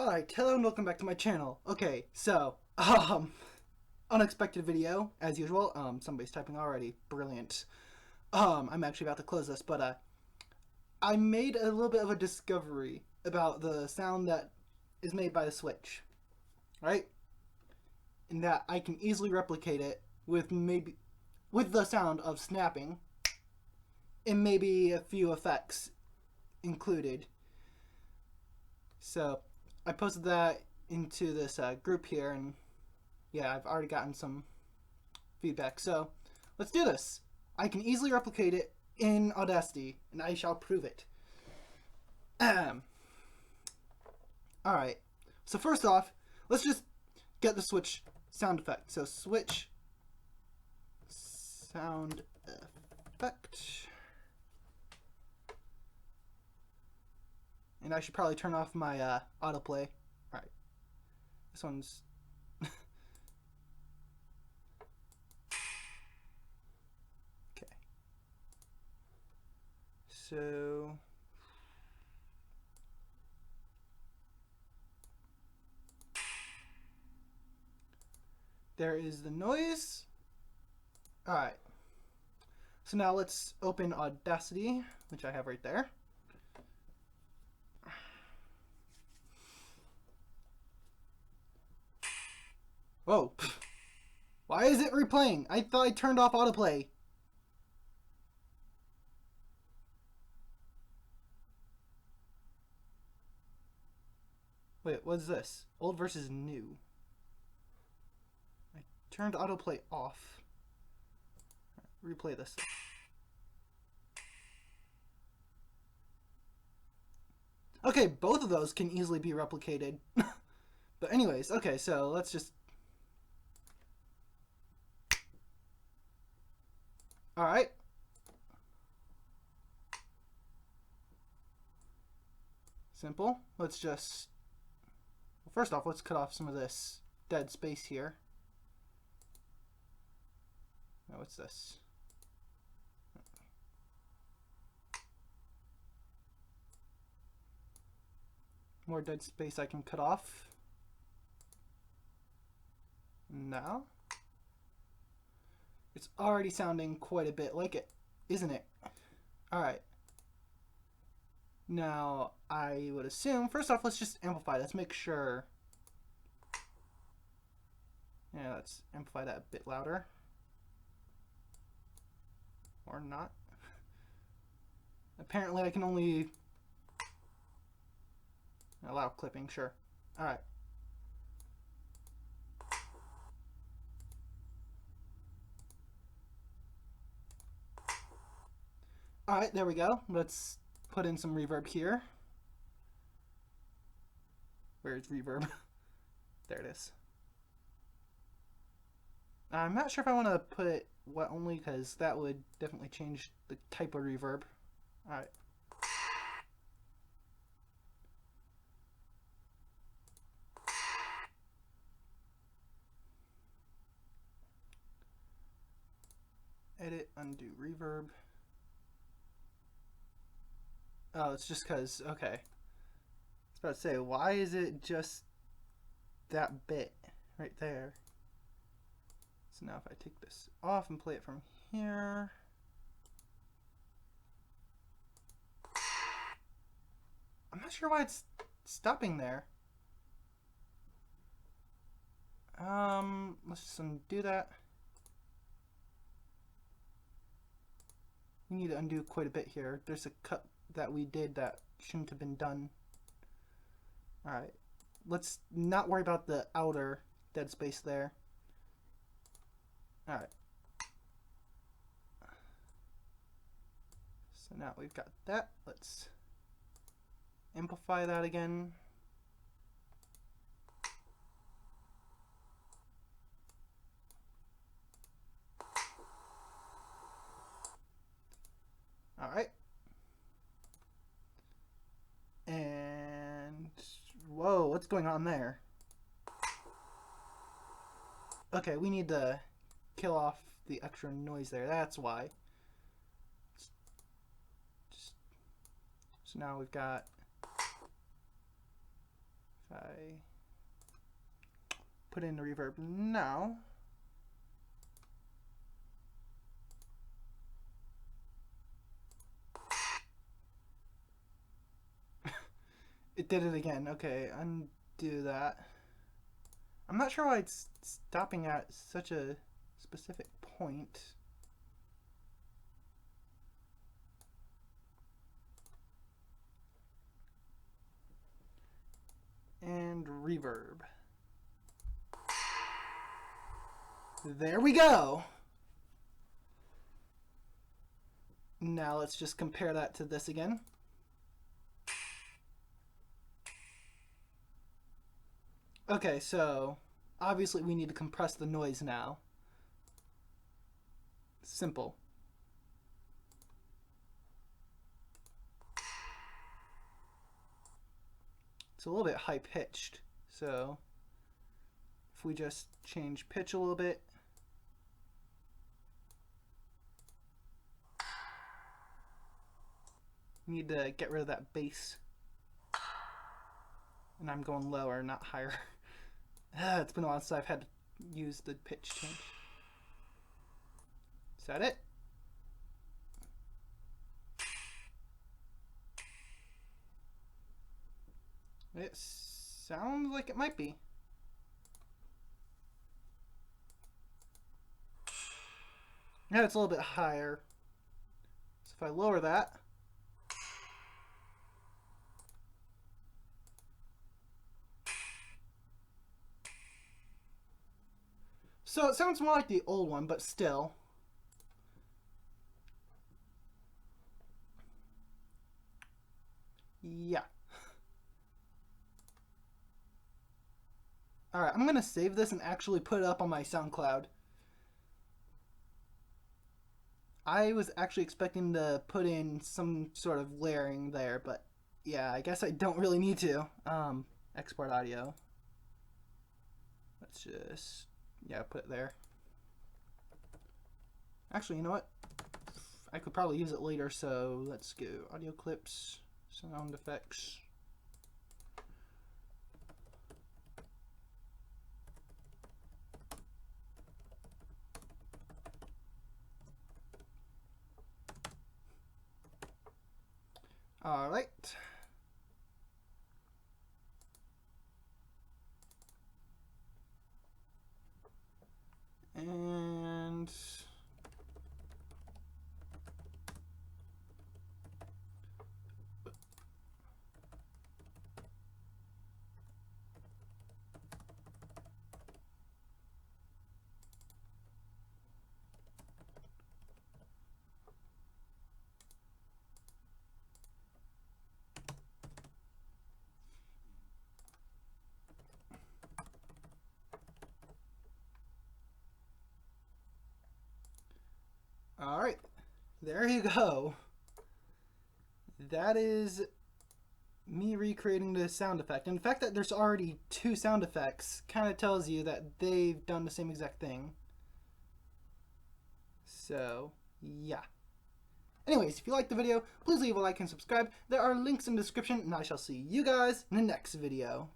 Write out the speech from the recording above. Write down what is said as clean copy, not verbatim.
Alright, hello and welcome back to my channel. Okay, so, unexpected video, as usual. Somebody's typing already. Brilliant. I'm actually about to close this, but, I made a little bit of a discovery about the sound that is made by the Switch. Right? And that I can easily replicate it with the sound of snapping and maybe a few effects included. So, I posted that into this group here, and yeah, I've already gotten some feedback. So, let's do this. I can easily replicate it in Audacity, and I shall prove it. Alright, so first off, let's just get the Switch sound effect. So, Switch sound effect. And I should probably turn off my autoplay. Alright. This one's... okay. So... there is the noise. Alright. So now let's open Audacity, which I have right there. Whoa. Why is it replaying? I thought I turned off autoplay. Wait, what's this? Old versus new. I turned autoplay off. Replay this. Okay, both of those can easily be replicated. But anyways, okay, so let's just... Alright. Simple. Let's just... well, first off, let's cut off some of this dead space here. Now, what's this? More dead space I can cut off. Now... it's already sounding quite a bit like it, isn't it? Alright. Now, I would assume, first off, let's just amplify. Let's make sure. Yeah, let's amplify that a bit louder. Or not. Apparently I can only allow clipping, sure. Alright. Alright, there we go. Let's put in some reverb here. Where's reverb? There it is. I'm not sure if I want to put wet only, because that would definitely change the type of reverb. Alright. Edit, undo reverb. Oh, it's just because, okay. I was about to say, why is it just that bit right there? So now if I take this off and play it from here. I'm not sure why it's stopping there. Let's just undo that. We need to undo quite a bit here. There's a cut that we did that shouldn't have been done. Alright, let's not worry about the outer dead space there. Alright. So now we've got that. Let's amplify that again. Alright. And whoa, what's going on there? Okay, we need to kill off the extra noise there. That's why. So now we've got, if I put in the reverb now. It did it again. Okay, undo that. I'm not sure why it's stopping at such a specific point. And reverb. There we go. Now let's just compare that to this again. Okay, so obviously we need to compress the noise now. Simple. It's a little bit high pitched, so if we just change pitch a little bit. We need to get rid of that bass. And I'm going lower, not higher. It's been a while since I've had to use the pitch change. Is that it? It sounds like it might be. Yeah, it's a little bit higher. So if I lower that. So it sounds more like the old one, but still. Yeah. Alright, I'm going to save this and actually put it up on my SoundCloud. I was actually expecting to put in some sort of layering there, but yeah, I guess I don't really need to. Export audio. Let's just, yeah, put it there. Actually, you know what? I could probably use it later, so let's go audio clips, sound effects. All right. And all right, there you go. That is me recreating the sound effect. And the fact that there's already two sound effects kind of tells you that they've done the same exact thing. So, yeah. Anyways, if you liked the video, please leave a like and subscribe. There are links in the description, and I shall see you guys in the next video.